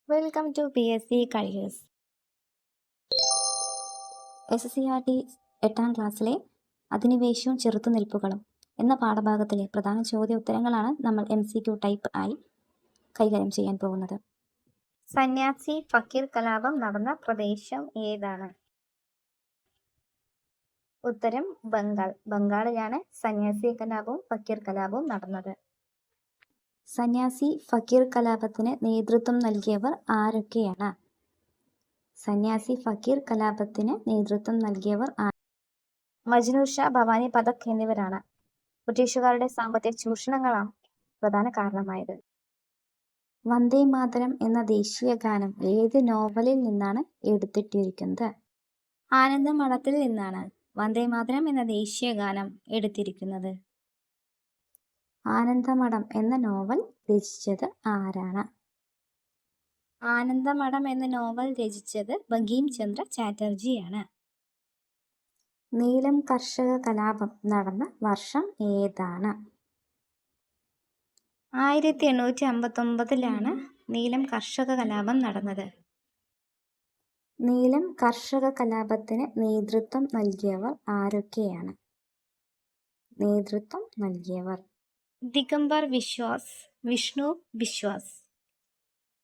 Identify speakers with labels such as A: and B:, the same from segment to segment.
A: Welcome to PSC careers. SSCRT 8ാം ക്ലാസ്സിലെ അധിനിവേശവും ചെറുത്തുനിൽപ്പുകളും എന്ന പാഠഭാഗത്തിലെ പ്രധാന ചോദ്യോത്തരങ്ങളാണ് നമ്മൾ MCQ ടൈപ്പ് ആയി കൈകാര്യം ചെയ്യാൻ പോകുന്നത്. സന്യാസി ഫക്കീർ കലാപം നടന്ന പ്രദേശം ഏതാണ്? ഉത്തരം ബംഗാൾ. ബംഗാളിലാണ് സന്യാസി കലാപവും ഫക്കീർ കലാപവും നടന്നത്. സന്യാസി ഫക്കീർ കലാപത്തിന് നേതൃത്വം നൽകിയവർ ആരൊക്കെയാണ്? സന്യാസി ഫക്കീർ കലാപത്തിന് നേതൃത്വം നൽകിയവർ മജ്നൂർ ഷാ, ഭവാനി പഥക് എന്നിവരാണ്. ബ്രിട്ടീഷുകാരുടെ സാമ്പത്തിക ചൂഷണങ്ങളാണ് പ്രധാന കാരണമായത്. വന്ദേ മാതരം എന്ന ദേശീയ ഗാനം ഏത് നോവലിൽ നിന്നാണ് എടുത്തിട്ടിരിക്കുന്നത്? ആനന്ദമഠത്തിൽ നിന്നാണ് വന്ദേ മാതരം എന്ന ദേശീയ ഗാനം എടുത്തിരിക്കുന്നത്. ആനന്ദമഠം എന്ന നോവൽ രചിച്ചത് ആരാണ്? ആനന്ദമഠം എന്ന നോവൽ രചിച്ചത് ബങ്കിം ചന്ദ്ര ചാറ്റർജിയാണ്. നീലം കർഷക കലാപം നടന്ന വർഷം ഏതാണ്? 1859 നീലം കർഷക കലാപം നടന്നത്. നീലം കർഷക കലാപത്തിന് നേതൃത്വം നൽകിയവർ ആരൊക്കെയാണ്? നേതൃത്വം നൽകിയവർ ദിഗംബർ വിശ്വാസ്, വിഷ്ണു വിശ്വാസ്.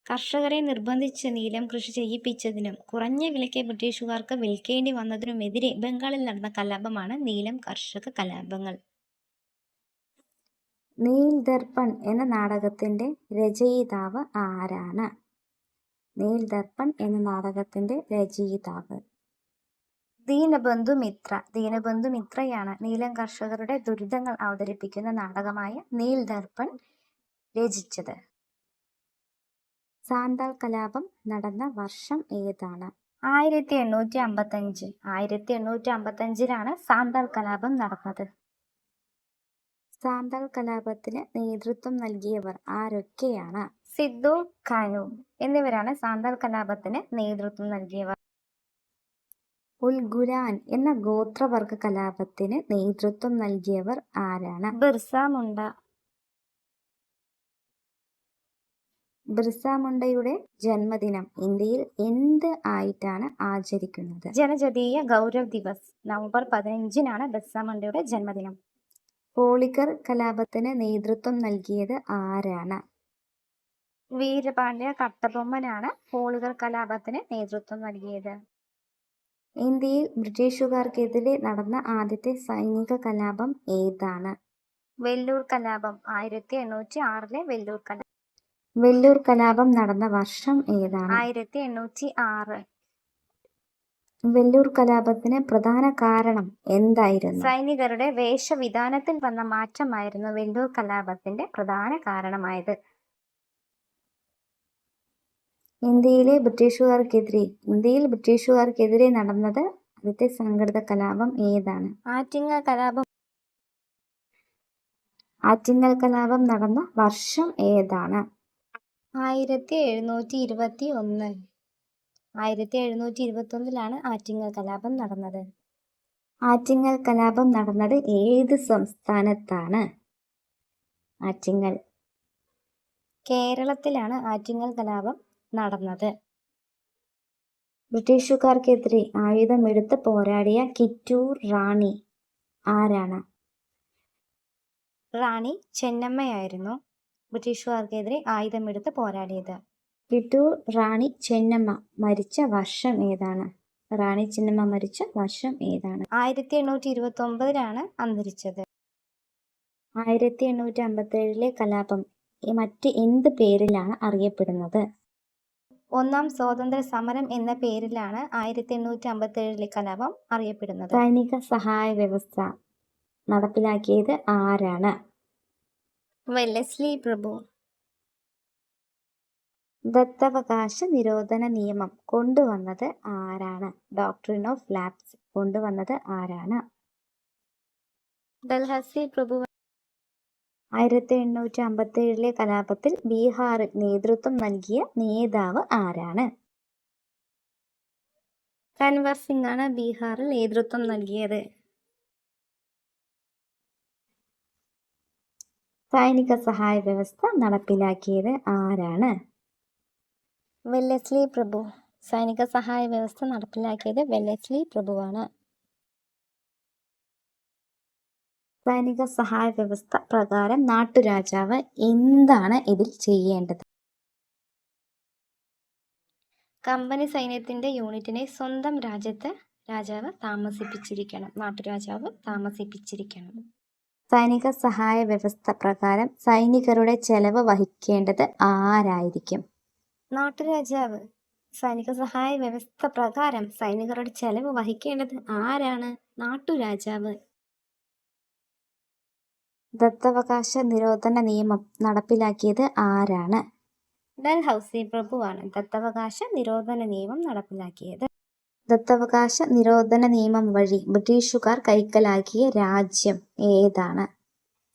A: കർഷകരെ നിർബന്ധിച്ച് നീലം കൃഷി ചെയ്യിപ്പിച്ചതിനും കുറഞ്ഞ വിലയ്ക്ക് ബ്രിട്ടീഷുകാർക്ക് വിൽക്കേണ്ടി വന്നതിനുമെതിരെ ബംഗാളിൽ നടന്ന കലാപമാണ് നീലം കർഷക കലാപങ്ങൾ. നീൽ ദർപ്പൺ എന്ന നാടകത്തിന്റെ രചയിതാവ് ആരാണ്? നീൽ ദർപ്പൺ എന്ന നാടകത്തിന്റെ രചയിതാവ് ദീനബന്ധു മിത്ര. ദീനബന്ധു മിത്രയാണ് നീലം കർഷകരുടെ ദുരിതങ്ങൾ അവതരിപ്പിക്കുന്ന നാടകമായ നീൽ ദർപ്പൺ രചിച്ചത്. സാന്താൾ കലാപം നടന്ന വർഷം ഏതാണ്? 1855. 1855 സാന്താൾ കലാപം നടന്നത്. സാന്താൾ കലാപത്തിന് നേതൃത്വം നൽകിയവർ ആരൊക്കെയാണ്? സിദ്ധു കാനു എന്നിവരാണ് സാന്താൾ കലാപത്തിന് നേതൃത്വം നൽകിയവർ. ഉൽഗുലാൻ എന്ന ഗോത്രവർഗ കലാപത്തിന് നേതൃത്വം നൽകിയവർ ആരാണ്? ബിർസ മുണ്ട. ബിർസ മുണ്ടയുടെ ജന്മദിനം ഇന്ത്യയിൽ എന്ത് ആയിട്ടാണ് ആചരിക്കുന്നത്? ജനജാതീയ ഗൗരവ് ദിവസ്. നവംബർ 15 ബിർസ മുണ്ടയുടെ ജന്മദിനം. പോളിഗർ കലാപത്തിന് നേതൃത്വം നൽകിയത് ആരാണ്? വീരപാണ്ഡ്യ കട്ടബൊമ്മനാണ് പോളിഗർ കലാപത്തിന് നേതൃത്വം നൽകിയത്. ഇന്ത്യയിൽ ബ്രിട്ടീഷുകാർക്കെതിരെ നടന്ന ആദ്യത്തെ സൈനിക കലാപം ഏതാണ്? വെല്ലൂർ കലാപം. 1806 വെല്ലൂർ കലാപം. വെല്ലൂർ കലാപം നടന്ന വർഷം ഏതാണ്? 1806. വെല്ലൂർ കലാപത്തിന് പ്രധാന കാരണം എന്തായിരുന്നു? സൈനികരുടെ വേഷവിധാനത്തിൽ വന്ന മാറ്റമായിരുന്നു വെല്ലൂർ കലാപത്തിന്റെ പ്രധാന കാരണമായത്. ഇന്ത്യയിൽ ബ്രിട്ടീഷുകാർക്കെതിരെ നടന്നത് ആദ്യത്തെ സംഘടിത കലാപം ഏതാണ്? ആറ്റിങ്ങൽ കലാപം. ആറ്റിങ്ങൽ കലാപം നടന്ന വർഷം ഏതാണ്? 1721. 1721 ആറ്റിങ്ങൽ കലാപം നടന്നത്. ആറ്റിങ്ങൽ കലാപം നടന്നത് ഏത് സംസ്ഥാനത്താണ്? ആറ്റിങ്ങൽ. കേരളത്തിലാണ് ആറ്റിങ്ങൽ കലാപം നടന്നത്. ബ്രിട്ടീഷുകാർക്കെതിരെ ആയുധമെടുത്ത് പോരാടിയ കിറ്റൂർ റാണി ആരാണ്? റാണി ചെന്നമ്മയായിരുന്നു ബ്രിട്ടീഷുകാർക്കെതിരെ ആയുധമെടുത്ത് പോരാടിയത്. കിറ്റൂർ റാണി ചെന്നമ്മ മരിച്ച വർഷം ഏതാണ്? റാണി ചെന്നമ്മ മരിച്ച വർഷം ഏതാണ്? 1829 അന്തരിച്ചത്. 1857 കലാപം മറ്റ് എന്ത് പേരിലാണ് അറിയപ്പെടുന്നത്? ഒന്നാം സ്വാതന്ത്ര്യ സമരം എന്ന പേരിലാണ് 1857 കലാപം അറിയപ്പെടുന്നത്. സൈനിക സഹായ വ്യവസ്ഥ നടപ്പിലാക്കിയത് ആരാണ്? വെല്ലസ്ലി പ്രഭു. ദത്തവകാശ നിരോധന നിയമം കൊണ്ടുവന്നത് ആരാണ്? ഡോക്ട്രിൻ ഓഫ് ലാപ്സ് കൊണ്ടുവന്നത് ആരാണ്? ഡൽഹസ്സി പ്രഭു. 1857 കലാപത്തിൽ ബീഹാറിൽ നേതൃത്വം നൽകിയ നേതാവ് ആരാണ്? കൻവർ സിംഗ് ബീഹാറിൽ നേതൃത്വം നൽകിയത്. സൈനിക സഹായ വ്യവസ്ഥ നടപ്പിലാക്കിയത് ആരാണ്? വെല്ലസ്ലി പ്രഭു. സൈനിക സഹായ വ്യവസ്ഥ നടപ്പിലാക്കിയത് വെല്ലസ്ലി പ്രഭുവാണ്. സൈനിക സഹായ വ്യവസ്ഥ പ്രകാരം നാട്ടുരാജാവ് എന്താണ് ഇതിൽ ചെയ്യേണ്ടത്? കമ്പനി സൈന്യത്തിന്റെ യൂണിറ്റിനെ സ്വന്തം രാജ്യത്ത് രാജാവ് താമസിപ്പിച്ചിരിക്കണം. നാട്ടുരാജാവ് താമസിപ്പിച്ചിരിക്കണം. സൈനിക സഹായ വ്യവസ്ഥ പ്രകാരം സൈനികരുടെ ചെലവ് വഹിക്കേണ്ടത് ആരായിരിക്കും? നാട്ടുരാജാവ്. സൈനിക സഹായ വ്യവസ്ഥ പ്രകാരം സൈനികരുടെ ചെലവ് വഹിക്കേണ്ടത് ആരാണ്? നാട്ടുരാജാവ്. ദത്തവകാശ നിരോധന നിയമം നടപ്പിലാക്കിയത് ആരാണ്? ഡൽഹൌസി പ്രഭുവാണ് ദത്തവകാശ നിരോധന നിയമം നടപ്പിലാക്കിയത്. ദത്തവകാശ നിരോധന നിയമം വഴി ബ്രിട്ടീഷുകാർ കൈക്കലാക്കിയ രാജ്യം ഏതാണ്?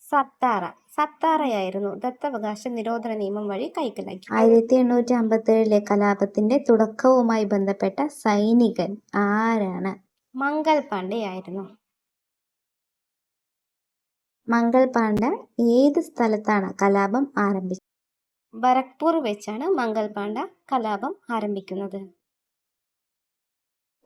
A: സത്താറ. സത്താറയായിരുന്നു ദത്തവകാശ നിരോധന നിയമം വഴി കൈക്കലാക്കി. 1857 കലാപത്തിന്റെ തുടക്കവുമായി ബന്ധപ്പെട്ട സൈനികൻ ആരാണ്? മംഗൾ പാണ്ഡെ ആയിരുന്നു. മംഗൾ പാണ്ഡെ ഏത് സ്ഥലത്താണ് കലാപം ആരംഭിച്ചത്? ബരക്പൂർ വെച്ചാണ് മംഗൾ പാണ്ഡെ കലാപം ആരംഭിക്കുന്നത്.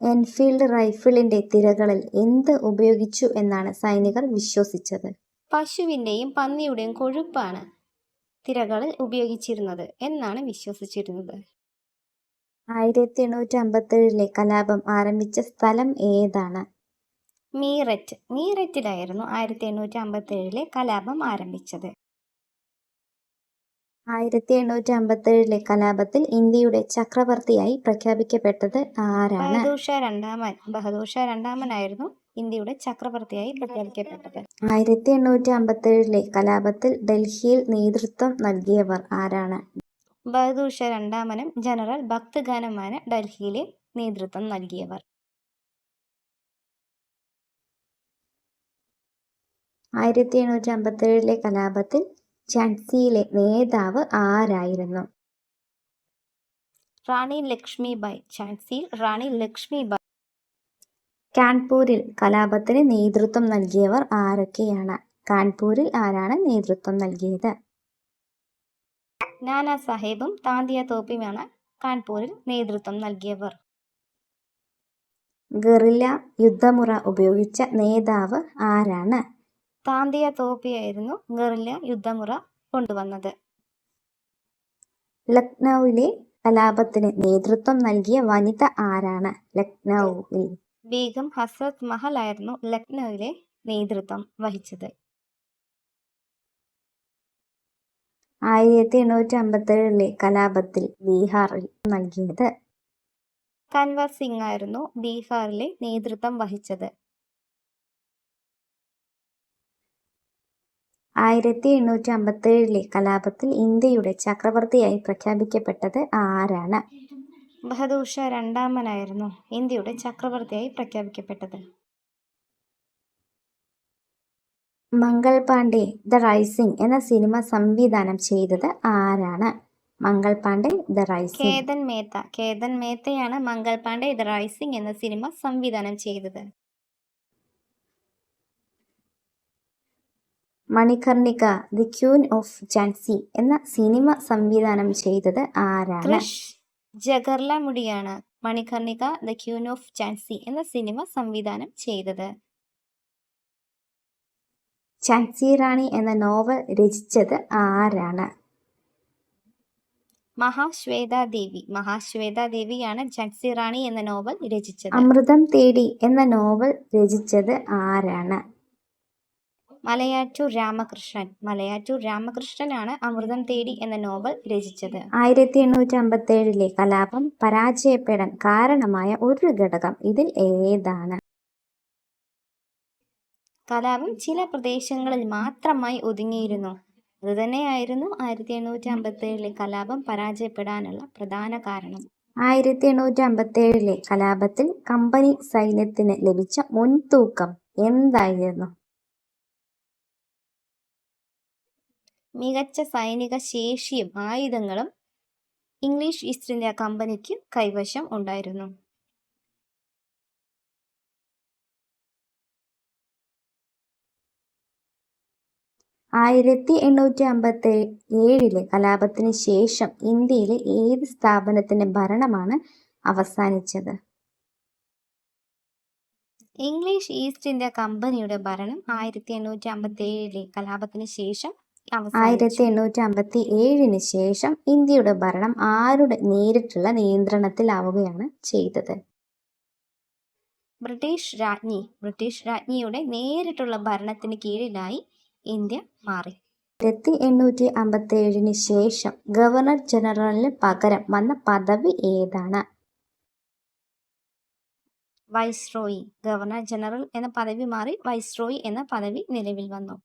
A: എൻഫീൽഡ് റൈഫിളിന്റെ തിരകളിൽ എന്ത് ഉപയോഗിച്ചു എന്നാണ് സൈനികർ വിശ്വസിച്ചത്? പശുവിന്റെയും പന്നിയുടെയും കൊഴുപ്പാണ് തിരകളിൽ ഉപയോഗിച്ചിരുന്നത് എന്നാണ് വിശ്വസിച്ചിരുന്നത്. 1857 കലാപം ആരംഭിച്ച സ്ഥലം ഏതാണ്? മീററ്റ്. മീററ്റിലായിരുന്നു 1857 കലാപം ആരംഭിച്ചത്. 1857 കലാപത്തിൽ ഇന്ത്യയുടെ ചക്രവർത്തിയായി പ്രഖ്യാപിക്കപ്പെട്ടത് ആരാണ്? ബഹദൂർ ഷാ രണ്ടാമനായിരുന്നു ഇന്ത്യയുടെ ചക്രവർത്തിയായി പ്രഖ്യാപിക്കപ്പെട്ടത്. 1857 കലാപത്തിൽ ഡൽഹിയിൽ നേതൃത്വം നൽകിയവർ ആരാണ്? ബഹദൂർ ഷാ രണ്ടാമനും ജനറൽ ഭക്ത് ഖാനുമാണ് ഡൽഹിയിൽ നേതൃത്വം നൽകിയവർ. 1857 കലാപത്തിൽ ഝാൻസിയിലെ നേതാവ് ആരായിരുന്നു? റാണി ലക്ഷ്മിബായി. ഝാൻസിയിൽ റാണി ലക്ഷ്മിബായി. കാൺപൂരിൽ കലാപത്തിന് നേതൃത്വം നൽകിയവർ ആരൊക്കെയാണ്? കാൺപൂരിൽ ആരാണ് നേതൃത്വം നൽകിയത്? നാനാ സാഹേബും താന്തിയ തോപ്പിയുമാണ് കാൺപൂരിൽ നേതൃത്വം നൽകിയവർ. ഗറില്ല യുദ്ധമുറ ഉപയോഗിച്ച നേതാവ് ആരാണ്? താന്തിയ തോപ്പിയായിരുന്നു ഗറില്ല യുദ്ധമുറ കൊണ്ടുവന്നത്. ലക്നൌവിലെ കലാപത്തിന് നേതൃത്വം നൽകിയ വനിത ആരാണ്? ലക്നൌവിൽ ബീഗം ഹസ്രത്ത് മഹൽ ആയിരുന്നു ലക്നൌവിലെ നേതൃത്വം വഹിച്ചത്. 1857 കലാപത്തിൽ ബീഹാറിൽ നൽകിയത്? കൻവർ സിംഗ് ആയിരുന്നു ബീഹാറിലെ നേതൃത്വം വഹിച്ചത്. 1857 കലാപത്തിൽ ഇന്ത്യയുടെ ചക്രവർത്തിയായി പ്രഖ്യാപിക്കപ്പെട്ടത് ആരാണ്? ബഹദൂർ ഷാ രണ്ടാമനായിരുന്നു ഇന്ത്യയുടെ ചക്രവർത്തിയായി പ്രഖ്യാപിക്കപ്പെട്ടത്. മംഗൾ പാണ്ഡെ ദ റൈസിംഗ് എന്ന സിനിമ സംവിധാനം ചെയ്തത് ആരാണ്? Mangal Pandey the rising. കേതൻ മേത്തയാണ് മംഗൾ പാണ്ഡെ ദ റൈസിംഗ് എന്ന സിനിമ സംവിധാനം ചെയ്തത്. Manikarnika the queen of Jhansi എന്ന സിനിമ സംവിധാനം ചെയ്തത് ആരാണ്? ക്രിഷ് ജഗർലമുഡിയാണ് Manikarnika the queen of Jhansi എന്ന സിനിമ സംവിധാനം ചെയ്തത്. ഝാൻസി റാണി എന്ന നോവൽ രചിച്ചത് ആരാണ്? മഹാശ്വേത ദേവിയാണ് ഝാൻസി റാണി എന്ന നോവൽ രചിച്ചത്. അമൃതം തേടി എന്ന നോവൽ രചിച്ചത് ആരാണ്? മലയാറ്റൂർ രാമകൃഷ്ണനാണ് അമൃതം തേടി എന്ന നോവൽ രചിച്ചത്. 1857 കലാപം പരാജയപ്പെടാൻ കാരണമായ ഒരു ഘടകം ഇതിൽ ഏതാണ്? കലാപം ചില പ്രദേശങ്ങളിൽ മാത്രമായി ഒതുങ്ങിയിരുന്നു. അതുതന്നെയായിരുന്നു 1857 കലാപം പരാജയപ്പെടാനുള്ള പ്രധാന കാരണം. 1857 കലാപത്തിൽ കമ്പനി സൈന്യത്തിന് ലഭിച്ച മുൻതൂക്കം എന്തായിരുന്നു? മികച്ച സൈനിക ശേഷിയും ആയുധങ്ങളും ഇംഗ്ലീഷ് ഈസ്റ്റ് ഇന്ത്യ കമ്പനിക്ക് കൈവശം ഉണ്ടായിരുന്നു. 1857 കലാപത്തിന് ശേഷം ഇന്ത്യയിലെ ഏത് സ്ഥാപനത്തിന്റെ ഭരണമാണ് അവസാനിച്ചത്? ഇംഗ്ലീഷ് ഈസ്റ്റ് ഇന്ത്യ കമ്പനിയുടെ ഭരണം 1857 കലാപത്തിന് ശേഷം 1857 ശേഷം ഇന്ത്യയുടെ ഭരണം ആരുടെ നേരിട്ടുള്ള നിയന്ത്രണത്തിലാവുകയാണ് ചെയ്തത്? ബ്രിട്ടീഷ് രാജ്ഞിയുടെ നേരിട്ടുള്ള ഭരണത്തിന് കീഴിലായി ഇന്ത്യ മാറി. 1857 ശേഷം ഗവർണർ ജനറലിന് പകരം വന്ന പദവി ഏതാണ്? വൈസ്രോയി. ഗവർണർ ജനറൽ എന്ന പദവി മാറി വൈസ്രോയി എന്ന പദവി നിലവിൽ വന്നു.